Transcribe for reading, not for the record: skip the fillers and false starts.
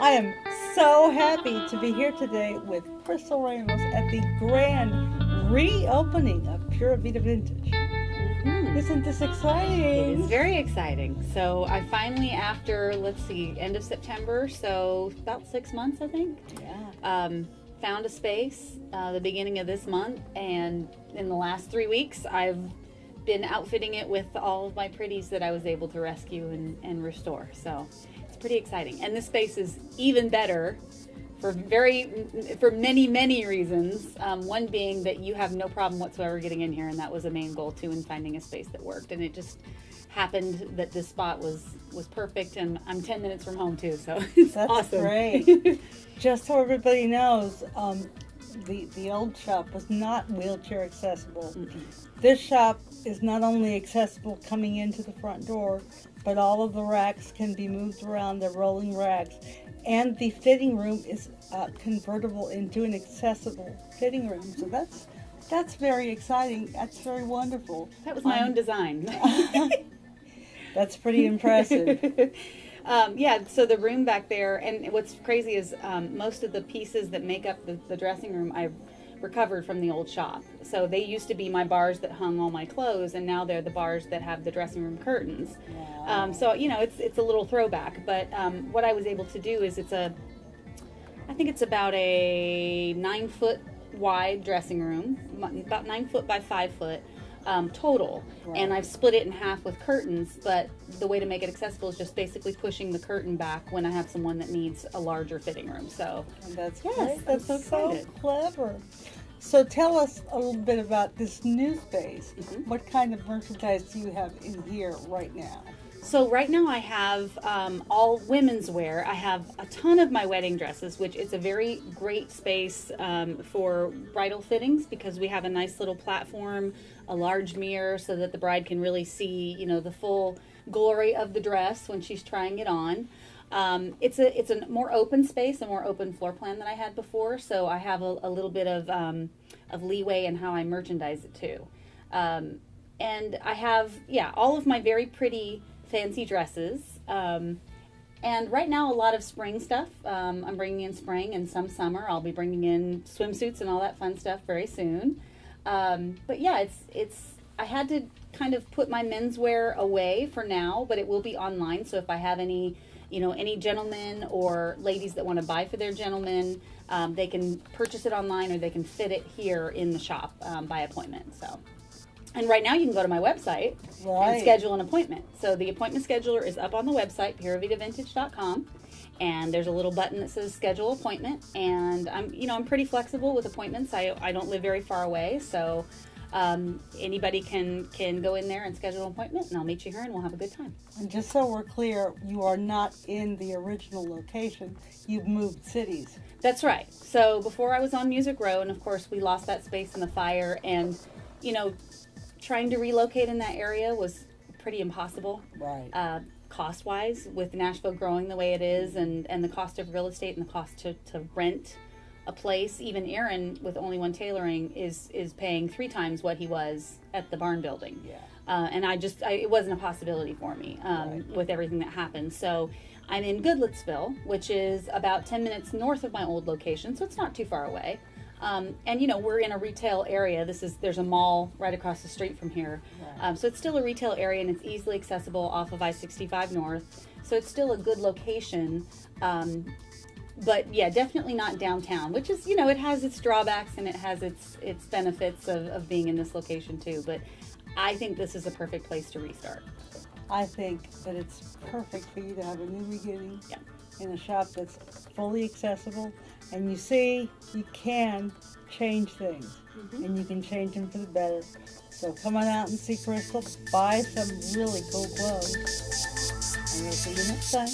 I am so happy to be here today with Krystle Ramos at the grand reopening of Pura Vida Vintage. Isn't this exciting? It is very exciting. So I finally, after, let's see, end of September, so about 6 months, I think, found a space the beginning of this month, and in the last 3 weeks, I've been outfitting it with all of my pretties that I was able to rescue and restore. So it's pretty exciting. And this space is even better for many reasons. One being that you have no problem whatsoever getting in here, and that was a main goal too, in finding a space that worked. And it just happened that this spot was perfect, and I'm 10 minutes from home too, so it's That's awesome. Great. Just so everybody knows, the old shop was not wheelchair accessible. This shop is not only accessible coming into the front door, but all of the racks can be moved around. They're rolling racks. And the fitting room is convertible into an accessible fitting room. So that's very exciting. That's very wonderful. That was my own design. That's pretty impressive. Yeah, so the room back there, and what's crazy is most of the pieces that make up the dressing room I've recovered from the old shop. So they used to be my bars that hung all my clothes, and now they're the bars that have the dressing room curtains. Wow. So, you know, it's a little throwback, but what I was able to do is I think it's about a 9-foot wide dressing room, about 9 foot by 5 foot. Total, right. And I've split it in half with curtains, but the way to make it accessible is just basically pushing the curtain back when I have someone that needs a larger fitting room. So and that's yes, great. That's so excited. So clever. So tell us a little bit about this new space. What kind of merchandise do you have in here right now? So right now I have all women's wear. I have a ton of my wedding dresses, which is a very great space for bridal fittings, because we have a nice little platform, a large mirror, so that the bride can really see, you know, the full glory of the dress when she's trying it on. It's a more open space, a more open floor plan than I had before, so I have a little bit of leeway in how I merchandise it too. And I have, all of my very pretty fancy dresses, and right now a lot of spring stuff. I'm bringing in spring, and some summer. I'll be bringing in swimsuits and all that fun stuff very soon. But yeah, I had to kind of put my menswear away for now, but it will be online. So if I have any gentlemen or ladies that want to buy for their gentlemen, they can purchase it online, or they can fit it here in the shop by appointment. So. And right now you can go to my website and schedule an appointment. So the appointment scheduler is up on the website, puravitavintage.com, and there's a little button that says schedule appointment. And I'm pretty flexible with appointments. I don't live very far away, so anybody can go in there and schedule an appointment, and I'll meet you here and we'll have a good time. And just so we're clear, you are not in the original location. You've moved cities. That's right. So before I was on Music Row, and of course we lost that space in the fire, and trying to relocate in that area was pretty impossible. Right. Cost-wise, with Nashville growing the way it is, and the cost of real estate and the cost to rent a place. Even Aaron, with only one tailoring, is paying 3 times what he was at the barn building. Yeah. And it wasn't a possibility for me with everything that happened. So I'm in Goodlettsville, which is about 10 minutes north of my old location, so it's not too far away. And we're in a retail area. There's a mall right across the street from here. Right. So it's still a retail area, and it's easily accessible off of I-65 North. So it's still a good location. But yeah, definitely not downtown, which is, it has its drawbacks and it has its benefits of being in this location too. But I think this is a perfect place to restart. I think that it's perfect for you to have a new beginning in a shop that's fully accessible. And you see, you can change things, and you can change them for the better. So come on out and see Krystle. Buy some really cool clothes. And we'll see you next time.